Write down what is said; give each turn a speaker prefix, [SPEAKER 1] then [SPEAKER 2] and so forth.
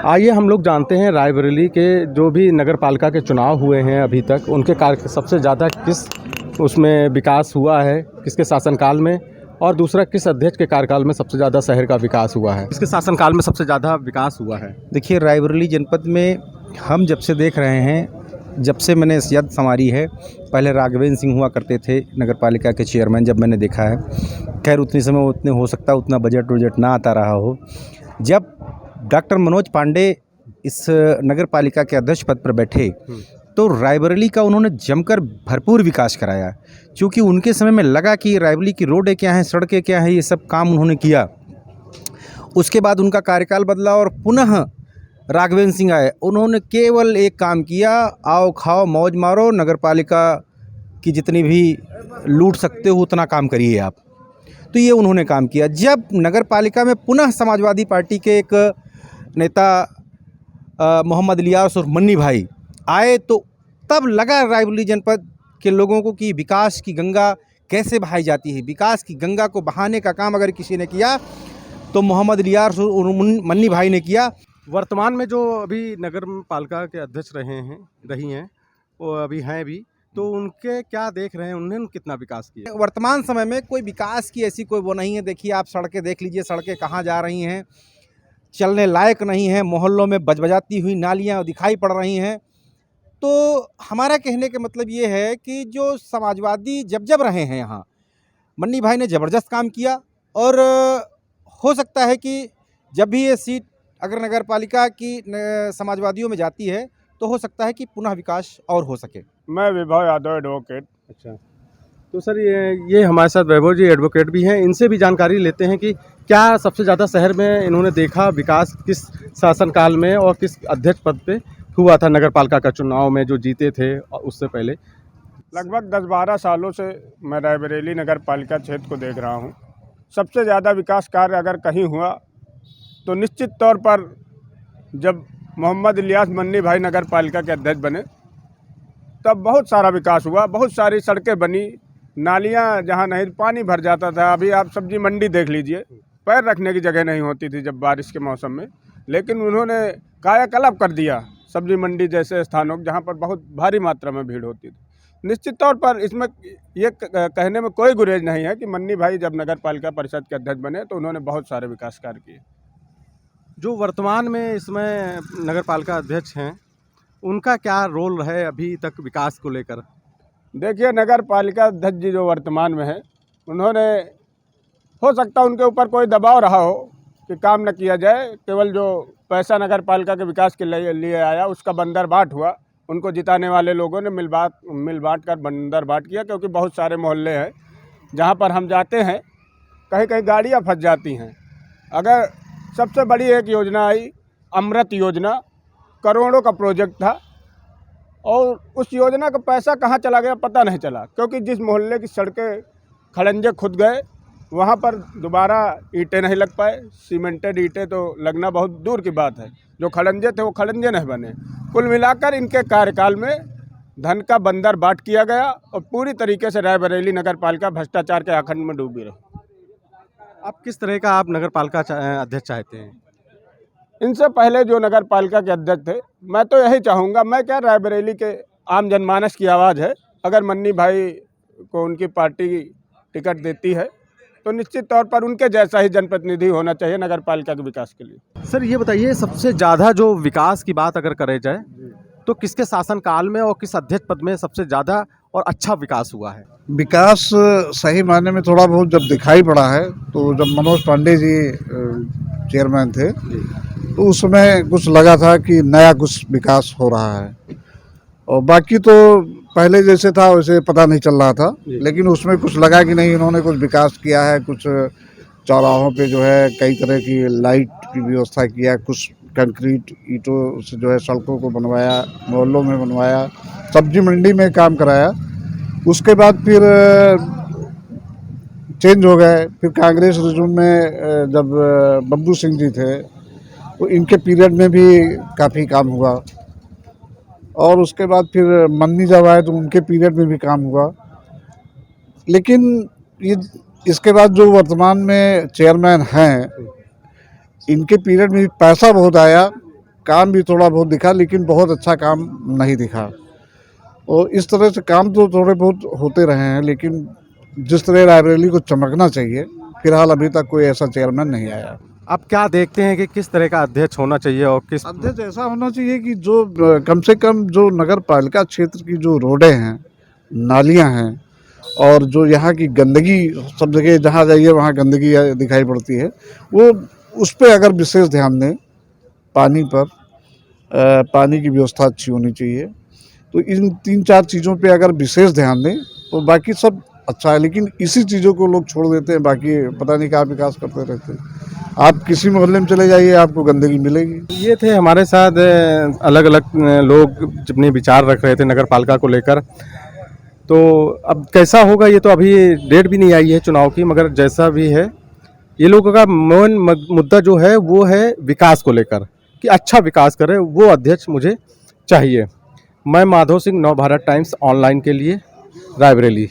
[SPEAKER 1] आइए हम लोग जानते हैं रायबरेली के जो भी नगर पालिका के चुनाव हुए हैं अभी तक, उनके कार्य सबसे ज़्यादा किस उसमें विकास हुआ है, किसके शासनकाल में, और दूसरा किस अध्यक्ष के कार्यकाल में सबसे ज़्यादा शहर का विकास हुआ है, किसके शासनकाल में सबसे ज़्यादा विकास हुआ है।
[SPEAKER 2] देखिए, रायबरेली जनपद में हम जब से देख रहे हैं, जब से मैंने यद संवारी है, पहले राघवेंद्र सिंह हुआ करते थे नगर पालिका के चेयरमैन, जब मैंने देखा है। खैर उतने समय उतने हो सकता उतना बजट ना आता रहा हो। जब डॉक्टर मनोज पांडे इस नगर पालिका के अध्यक्ष पद पर बैठे तो रायबरेली का उन्होंने जमकर भरपूर विकास कराया, क्योंकि उनके समय में लगा कि रायबरेली की रोडें क्या हैं, सड़कें क्या हैं, ये सब काम उन्होंने किया। उसके बाद उनका कार्यकाल बदला और पुनः राघवेंद्र सिंह आए। उन्होंने केवल एक काम किया, आओ खाओ मौज मारो, नगर पालिका की जितनी भी लूट सकते हो उतना काम करिए आप। तो ये उन्होंने काम किया। जब नगर पालिका में पुनः समाजवादी पार्टी के एक नेता मोहम्मद इलियास और मन्नी भाई आए, तो तब लगा रायबरेली जनपद के लोगों को कि विकास की गंगा कैसे बहाई जाती है। विकास की गंगा को बहाने का काम अगर किसी ने किया तो मोहम्मद इलियास और मन्नी भाई ने किया।
[SPEAKER 1] वर्तमान में जो अभी नगर पालिका के अध्यक्ष रही हैं वो अभी हैं भी, तो उनके क्या देख रहे हैं, उन्होंने कितना विकास किया।
[SPEAKER 2] वर्तमान समय में कोई विकास की ऐसी कोई वो नहीं है। देखिए, आप सड़कें देख लीजिए, सड़कें कहाँ जा रही हैं, चलने लायक नहीं है। मोहल्लों में बजबजाती हुई नालियाँ दिखाई पड़ रही हैं। तो हमारा कहने का मतलब ये है कि जो समाजवादी जब रहे हैं यहाँ, मन्नी भाई ने ज़बरदस्त काम किया, और हो सकता है कि जब भी ये सीट अगर नगर पालिका की समाजवादियों में जाती है तो हो सकता है कि पुनः विकास और हो सके।
[SPEAKER 3] मैं विभव यादव, एडवोकेट।
[SPEAKER 1] अच्छा, तो सर ये हमारे साथ वैभव जी एडवोकेट भी हैं, इनसे भी जानकारी लेते हैं कि क्या सबसे ज़्यादा शहर में इन्होंने देखा विकास किस शासनकाल में और किस अध्यक्ष पद पे हुआ था नगर पालिका का चुनाव में जो जीते थे उससे पहले।
[SPEAKER 3] लगभग 10-12 सालों से मैं रायबरेली नगर पालिका क्षेत्र को देख रहा हूँ। सबसे ज़्यादा विकास कार्य अगर कहीं हुआ तो निश्चित तौर पर जब मोहम्मद इलियास मन्नी भाई नगर पालिका के अध्यक्ष बने तब बहुत सारा विकास हुआ। बहुत सारी सड़कें बनी, नालियाँ जहाँ नहीं पानी भर जाता था। अभी आप सब्जी मंडी देख लीजिए, पैर रखने की जगह नहीं होती थी जब बारिश के मौसम में, लेकिन उन्होंने कायाकल्प कर दिया सब्जी मंडी जैसे स्थानों जहाँ पर बहुत भारी मात्रा में भीड़ होती थी। निश्चित तौर पर इसमें ये कहने में कोई गुरेज नहीं है कि मन्नी भाई जब नगर पालिका परिषद के अध्यक्ष बने तो उन्होंने बहुत सारे विकास कार्य किए।
[SPEAKER 1] जो वर्तमान में इसमें नगर पालिका अध्यक्ष हैं, उनका क्या रोल है अभी तक विकास को लेकर।
[SPEAKER 3] देखिए, नगर पालिका अध्यक्ष जी जो वर्तमान में है, उन्होंने हो सकता उनके ऊपर कोई दबाव रहा हो कि काम न किया जाए। केवल जो पैसा नगर पालिका के विकास के लिए आया उसका बंदरबाट हुआ। उनको जिताने वाले लोगों ने मिल बांट कर बंदरबाट किया, क्योंकि बहुत सारे मोहल्ले हैं जहाँ पर हम जाते हैं कहीं कहीं गाड़ियाँ फंस जाती हैं। अगर सबसे बड़ी एक योजना आई, अमृत योजना, करोड़ों का प्रोजेक्ट था, और उस योजना का पैसा कहाँ चला गया पता नहीं चला, क्योंकि जिस मोहल्ले की सड़कें खड़ंजे खुद गए वहाँ पर दोबारा ईंटें नहीं लग पाए। सीमेंटेड ईंटें तो लगना बहुत दूर की बात है, जो खड़ंजे थे वो खड़ंजे नहीं बने। कुल मिलाकर इनके कार्यकाल में धन का बंदरबाट किया गया और पूरी तरीके से रायबरेली नगर पालिका भ्रष्टाचार के आखंड में डूबी रही।
[SPEAKER 1] आप किस तरह का आप नगर पालिका अध्यक्ष चाहते हैं।
[SPEAKER 3] इनसे पहले जो नगर पालिका के अध्यक्ष थे, मैं तो यही चाहूँगा, मैं क्या रायबरेली के आम जनमानस की आवाज़ है। अगर मन्नी भाई को उनकी पार्टी टिकट देती है तो निश्चित तौर पर उनके जैसा ही जनप्रतिनिधि होना चाहिए नगर पालिका के विकास के लिए।
[SPEAKER 1] सर ये बताइए, सबसे ज़्यादा जो विकास की बात अगर करे जाए तो किसके शासनकाल में और किस अध्यक्ष पद में सबसे ज़्यादा और अच्छा विकास हुआ है।
[SPEAKER 4] विकास सही मायने में थोड़ा बहुत जब दिखाई पड़ा है तो जब मनोज पांडे जी चेयरमैन थे तो उस समय कुछ लगा था कि नया कुछ विकास हो रहा है, और बाकी तो पहले जैसे था वैसे पता नहीं चल रहा था। लेकिन उसमें कुछ लगा कि नहीं, इन्होंने कुछ विकास किया है। कुछ चौराहों पे जो है कई तरह की लाइट की व्यवस्था किया, कुछ कंक्रीट ईंटों से जो है सड़कों को बनवाया, मोहल्लों में बनवाया, सब्जी मंडी में काम कराया। उसके बाद फिर चेंज हो गए। फिर कांग्रेस रिज्यूम में जब बब्बू सिंह जी थे तो इनके पीरियड में भी काफ़ी काम हुआ, और उसके बाद फिर मन्नी जब आए तो उनके पीरियड में भी काम हुआ। लेकिन ये इसके बाद जो वर्तमान में चेयरमैन हैं, इनके पीरियड में पैसा बहुत आया काम भी थोड़ा बहुत दिखा, लेकिन बहुत अच्छा काम नहीं दिखा। और इस तरह से काम तो थोड़े बहुत होते रहे हैं, लेकिन जिस तरह रायबरेली को चमकना चाहिए, फिलहाल अभी तक कोई ऐसा चेयरमैन नहीं आया।
[SPEAKER 1] आप क्या देखते हैं कि किस तरह का अध्यक्ष होना चाहिए और किस
[SPEAKER 4] अध्यक्ष ऐसा होना चाहिए कि जो कम से कम जो नगर पालिका क्षेत्र की जो रोडें हैं, नालियां हैं, और जो यहाँ की गंदगी, सब जगह जहाँ जाइए वहाँ गंदगी दिखाई पड़ती है, वो उस पर अगर विशेष ध्यान दें, पानी पर, पानी की व्यवस्था अच्छी होनी चाहिए। तो इन 3-4 चीज़ों पे अगर विशेष ध्यान दें तो बाकी सब अच्छा है, लेकिन इसी चीज़ों को लोग छोड़ देते हैं, बाकी पता नहीं क्या विकास करते रहते हैं। आप किसी मोहल्ले में चले जाइए, आपको गंदगी मिलेगी।
[SPEAKER 1] ये थे हमारे साथ अलग अलग लोग अपने विचार रख रहे थे नगर पालिका को लेकर। तो अब कैसा होगा ये तो अभी डेट भी नहीं आई है चुनाव की, मगर जैसा भी है ये लोगों का मेन मुद्दा जो है वो है विकास को लेकर, कि अच्छा विकास करे, वो अध्यक्ष मुझे चाहिए। मैं माधव सिंह, नव भारत टाइम्स ऑनलाइन के लिए, रायबरेली।